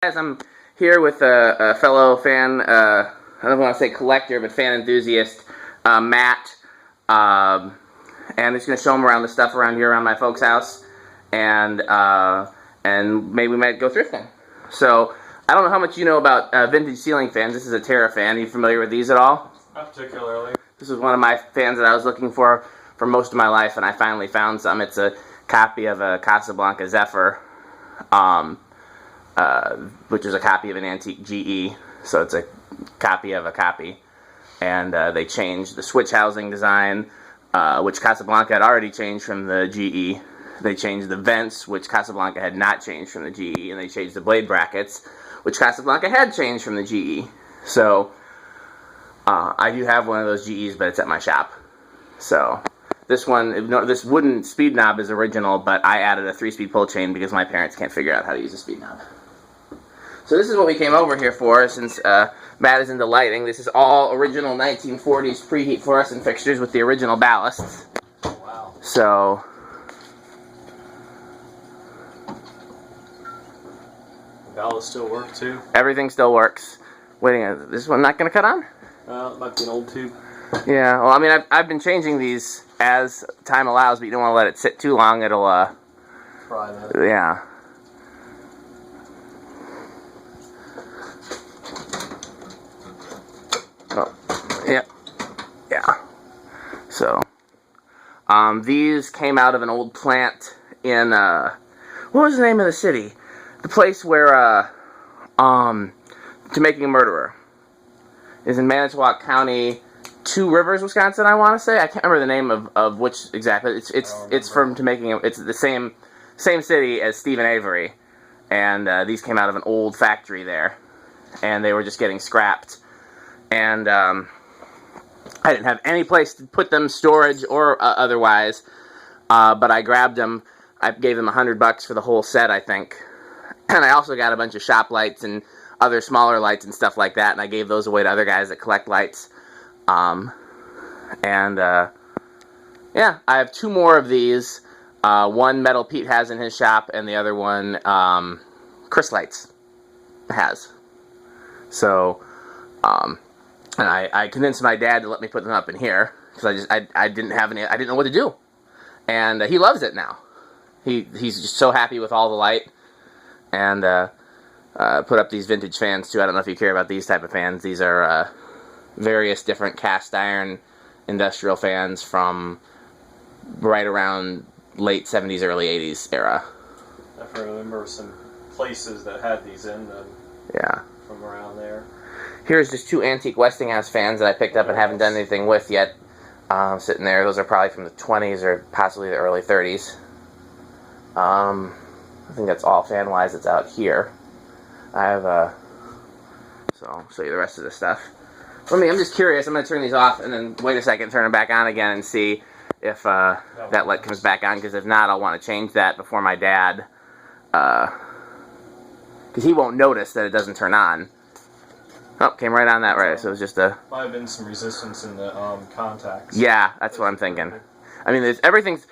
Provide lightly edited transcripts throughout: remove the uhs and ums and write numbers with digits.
Guys, I'm here with a fellow fan, I don't want to say collector, but fan enthusiast, Matt, and I'm just going to show him around the stuff around here around my folks' house, and maybe we might go thrifting. So, I don't know how much you know about vintage ceiling fans. This is a DecoraFan. Are you familiar with these at all? Not particularly. This is one of my fans that I was looking for most of my life, and I finally found some. It's a copy of a Casablanca Zephyr, which is a copy of an antique GE, so it's a copy of a copy. And they changed the switch housing design, which Casablanca had already changed from the GE. They changed the vents, which Casablanca had not changed from the GE, and they changed the blade brackets, which Casablanca had changed from the GE. So I do have one of those GEs, but it's at my shop. So this one, this wooden speed knob is original, but I added a 3-speed pull chain because my parents can't figure out how to use a speed knob. So this is what we came over here for, since Matt is into lighting. This is all original 1940s preheat fluorescent fixtures with the original ballasts. Wow. So The ballast still work too? Everything still works. Waiting, is this one not going to cut on? It might be an old tube. Yeah, well, I mean, I've been changing these as time allows, but you don't want to let it sit too long. It'll, Fry that. yeah. Oh, yeah, yeah. So, these came out of an old plant in, what was the name of the city? The place where, To Making a Murderer is in Manitowoc County, Two Rivers, Wisconsin, I want to say. I can't remember the name of which exactly. It's from To Making a, it's the same city as Stephen Avery, and these came out of an old factory there, and they were just getting scrapped. And I didn't have any place to put them, storage or otherwise, but I grabbed them. I gave them $100 for the whole set, I think. And I also got a bunch of shop lights and other smaller lights and stuff like that, and I gave those away to other guys that collect lights. Yeah, I have 2 more of these. One Metal Pete has in his shop, and the other one Chris Lights has. So, and I convinced my dad to let me put them up in here because I didn't know what to do, and he loves it now. He's just so happy with all the light, and put up these vintage fans too. I don't know if you care about these type of fans. These are various different cast iron industrial fans from right around late 70s, early 80s era. I remember some places that had these in them. Yeah. From around there. Here's just 2 antique Westinghouse fans that I picked up and haven't done anything with yet. Sitting there. Those are probably from the 20s or possibly the early 30s. I think that's all fan-wise that's out here. I have so I'll show you the rest of the stuff. I'm just curious. I'm going to turn these off and then wait a second, turn them back on again and see if that light comes back on, because if not, I'll want to change that before my dad, because he won't notice that it doesn't turn on. Oh, came right on that right, so it was just a... Might have been some resistance in the contacts. Yeah, that's what I'm thinking. I mean, everything's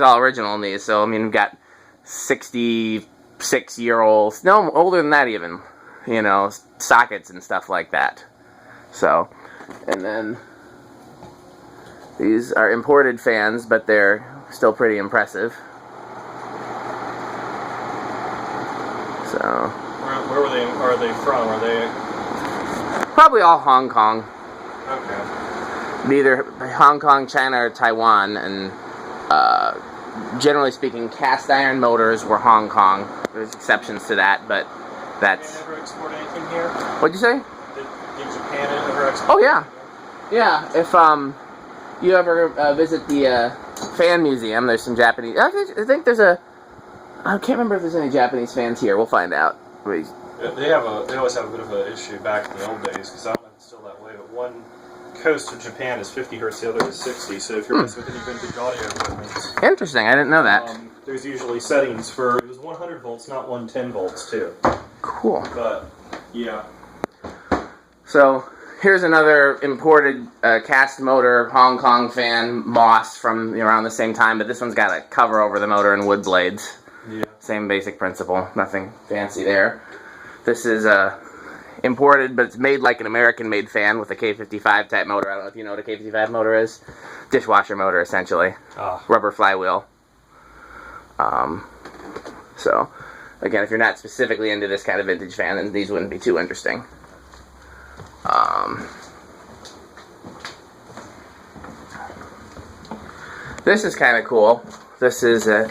all original in these, so I mean, we've got 66-year-olds, no, older than that even, you know, sockets and stuff like that. So, and then these are imported fans, but they're still pretty impressive. So, where are they from? Are they probably all Hong Kong. okay? Neither Hong Kong, China, or Taiwan, and generally speaking, cast iron motors were Hong Kong. There's exceptions to that, but that's... Did they ever export anything here? What'd you say? Did Japan ever export? Oh yeah, yeah. If you ever visit the fan museum, there's some Japanese. I think there's a. I can't remember if there's any Japanese fans here. We'll find out. They always have a bit of an issue back in the old days, because I don't know if it's still that way, but one coast of Japan is 50 hertz, the other is 60. So if you're messing with any vintage audio equipment, interesting. I didn't know that. There's usually settings for it was 100 volts, not 110 volts too. Cool. But yeah. So here's another imported cast motor Hong Kong fan, Moss, from around the same time, but this one's got a cover over the motor and wood blades. Yeah. Same basic principle, nothing fancy there. This is imported, but it's made like an American-made fan with a K55 type motor. I don't know if you know what a K55 motor is. Dishwasher motor, essentially. Rubber flywheel. So, again, if you're not specifically into this kind of vintage fan, then these wouldn't be too interesting. This is kind of cool. This is a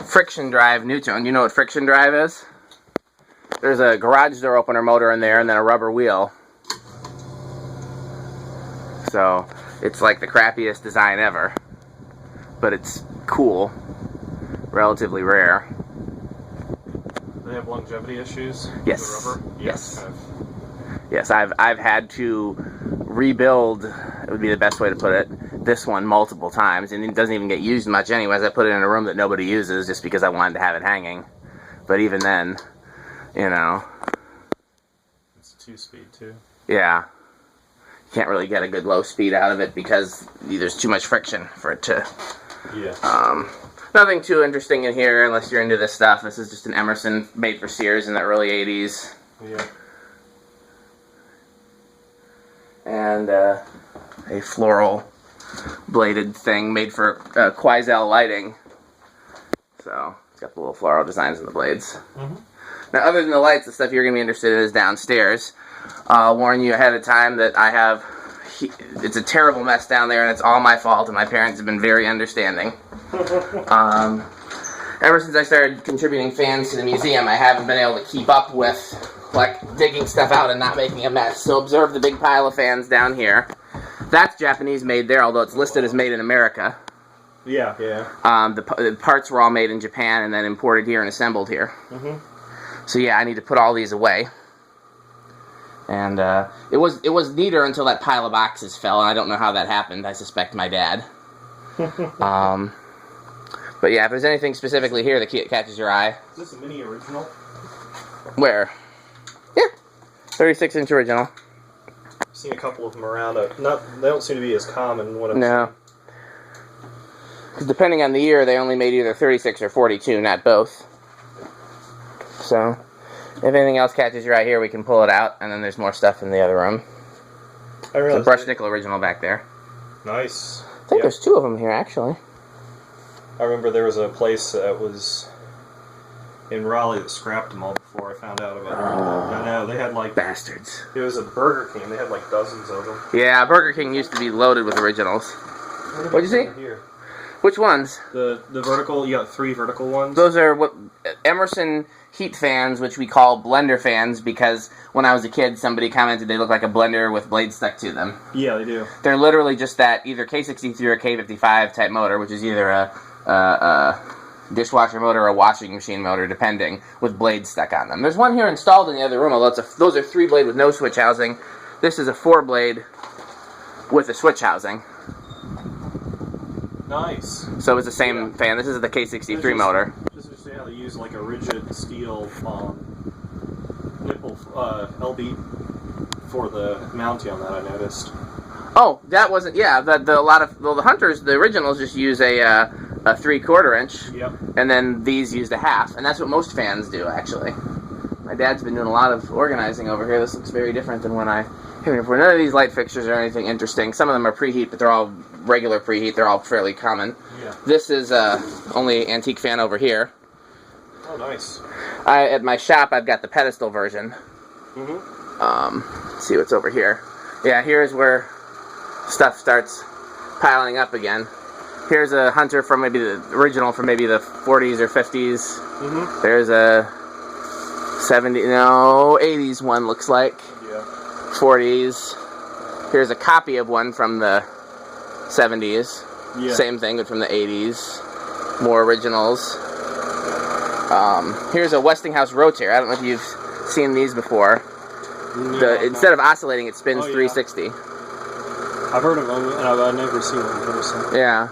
friction drive Nutone. You know what friction drive is? There's a garage door opener motor in there and then a rubber wheel. So it's like the crappiest design ever, but it's cool. Relatively rare. They have longevity issues? Yes. The rubber? Yes. Kind of. Yes, I've had to rebuild, it would be the best way to put it, this one multiple times, and it doesn't even get used much anyways. I put it in a room that nobody uses just because I wanted to have it hanging. But even then, you know. It's 2-speed too. Yeah. You can't really get a good low speed out of it because there's too much friction for it to. Yeah. Nothing too interesting in here unless you're into this stuff. This is just an Emerson made for Sears in the early 80s. Yeah. And a floral bladed thing made for Quoizel lighting. So it's got the little floral designs in the blades. Now, other than the lights, the stuff you're going to be interested in is downstairs. I'll warn you ahead of time that I have... It's a terrible mess down there, and it's all my fault, and my parents have been very understanding. Ever since I started contributing fans to the museum, I haven't been able to keep up with, like, digging stuff out and not making a mess. So observe the big pile of fans down here. That's Japanese made there, although it's listed as made in America. Yeah, yeah. The parts were all made in Japan and then imported here and assembled here. So yeah, I need to put all these away. And it was neater until that pile of boxes fell, and I don't know how that happened. I suspect my dad. But yeah, if there's anything specifically here that catches your eye. Is this a mini original? Where? Yeah, 36-inch original. I've seen a couple of them around. They don't seem to be as common. No. Because depending on the year, they only made either 36 or 42, not both. So, if anything else catches your eye here, we can pull it out, and then there's more stuff in the other room. There's a brushed nickel original back there. Nice. I think there's two of them here, actually. I remember there was a place that was in Raleigh that scrapped them all before I found out about them. I know, they had like... Bastards. It was a Burger King. They had like dozens of them. Yeah, Burger King used to be loaded with originals. What'd you see? Here. Which ones? The vertical, you got 3 vertical ones. Those are what Emerson heat fans, which we call blender fans, because when I was a kid, somebody commented they look like a blender with blades stuck to them. Yeah, they do. They're literally just that either K63 or K55 type motor, which is either a dishwasher motor or a washing machine motor, depending, with blades stuck on them. There's one here installed in the other room, although those are 3-blade with no switch housing. This is a 4-blade with a switch housing. Nice. So it's the same fan. This is the K63 motor. Just interesting how they use like a rigid steel nipple LB for the mounting on that. I noticed. Oh, that wasn't. Yeah, the Hunters, the originals, just use a 3/4 inch. Yep. And then these used a half, and that's what most fans do actually. My dad's been doing a lot of organizing over here. This looks very different than when I came here before. None of these light fixtures are anything interesting. Some of them are preheat, but they're all regular preheat. They're all fairly common. Yeah. This is only antique fan over here. Oh, nice. At my shop, I've got the pedestal version. Mm-hmm. See what's over here. Yeah, here's where stuff starts piling up again. Here's a Hunter from maybe the original from maybe the 40s or 50s. Mm-hmm. There's a 80s one looks like. Yeah. 40s. Here's a copy of one from the 70s. Yeah. Same thing, but from the 80s. More originals. Here's a Westinghouse rotator. I don't know if you've seen these before. No, instead of oscillating, it spins 360. I've heard of them, and I've never seen them in person. Yeah.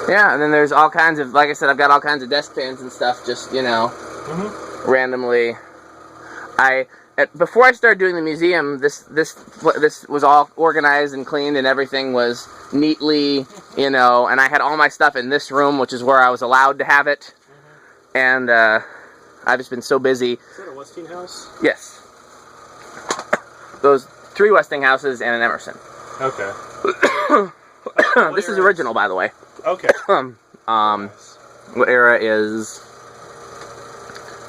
Yeah, and then there's all kinds of, like I said, I've got all kinds of desk fans and stuff, just, randomly. Before I started doing the museum, this was all organized and cleaned, and everything was neatly, and I had all my stuff in this room, which is where I was allowed to have it. And I've just been so busy. Is that a Westinghouse? Yes. Those 3 Westinghouses and an Emerson. Okay. This is original, by the way. Okay. Nice. What era is...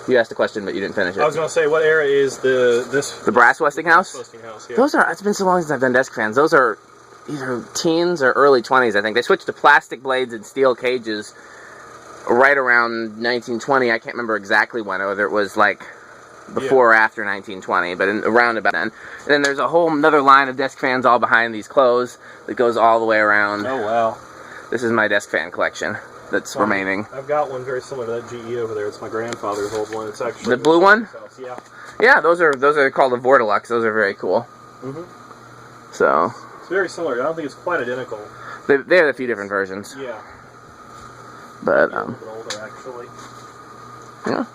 You asked a question, but you didn't finish it. I was going to say, what era is the brass Westinghouse? Westinghouse, yeah. Those are... It's been so long since I've done desk fans. Those are either teens or early 20s, I think. They switched to plastic blades and steel cages right around 1920. I can't remember exactly when, whether it was like before or after 1920, but around about then. And then there's a whole another line of desk fans all behind these clothes that goes all the way around. Oh, wow. This is my desk fan collection that's remaining. I've got one very similar to that GE over there. It's my grandfather's old one. It's actually the blue one? Yeah. Yeah, those are called the Vordelux. Those are very cool. Mm-hmm. So... It's very similar. I don't think it's quite identical. They have a few different versions. Yeah. But, a little bit older, actually. Yeah.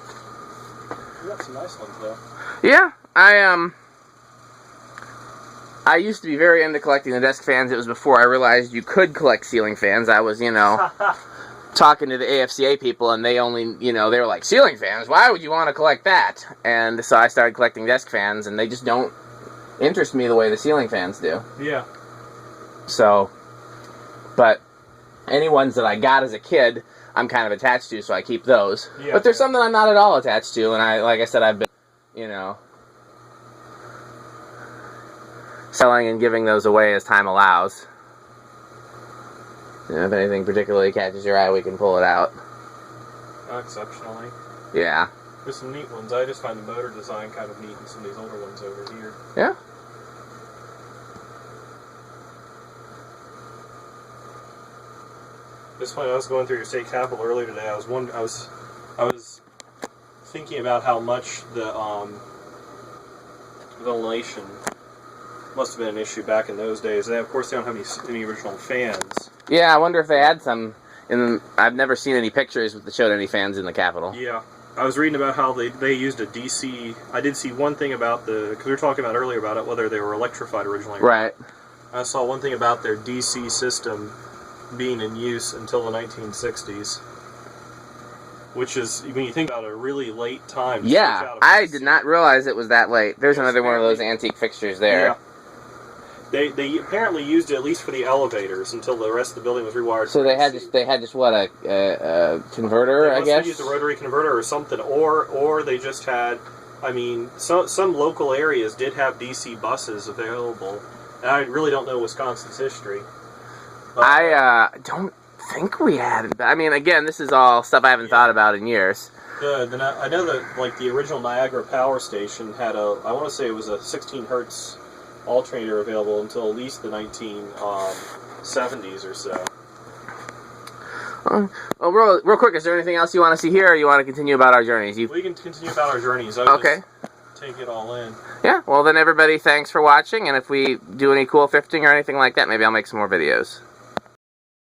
You got some nice ones, though. Yeah, I used to be very into collecting the desk fans. It was before I realized you could collect ceiling fans. I was, talking to the AFCA people, and they only, they were like, ceiling fans? Why would you want to collect that? And so I started collecting desk fans, and they just don't interest me the way the ceiling fans do. Yeah. So, but any ones that I got as a kid, I'm kind of attached to, so I keep those. Yeah, but there's some that I'm not at all attached to, and like I said, I've been, selling and giving those away as time allows. If anything particularly catches your eye, we can pull it out. Not exceptionally. Yeah. There's some neat ones. I just find the motor design kind of neat in some of these older ones over here. Yeah. This point, I was going through your state capitol earlier today. I was thinking about how much the ventilation must have been an issue back in those days. They, of course, they don't have any original fans. Yeah, I wonder if they had some. I've never seen any pictures that showed any fans in the Capitol. Yeah. I was reading about how they used a DC... I did see one thing about because we were talking about earlier about it, whether they were electrified originally. Right. I saw one thing about their DC system being in use until the 1960s. Which is, when you think about it, a really late time. Yeah, I did not realize it was that late. There's another one of those antique fixtures there. Yeah. They apparently used it at least for the elevators until the rest of the building was rewired. So they had just what, a converter, I guess? They must have used a rotary converter or something, or they just had, some local areas did have DC buses available. And I really don't know Wisconsin's history. I don't think we had it. Again, this is all stuff I haven't thought about in years. I know that, the original Niagara Power Station had I want to say it was a 16 hertz alternator available until at least the 1970s or so. Well, real quick, is there anything else you want to see here, or you want to continue about our journeys? We can continue about our journeys. Okay. Take it all in. Yeah, well then everybody, thanks for watching, and if we do any cool thrifting or anything like that, maybe I'll make some more videos.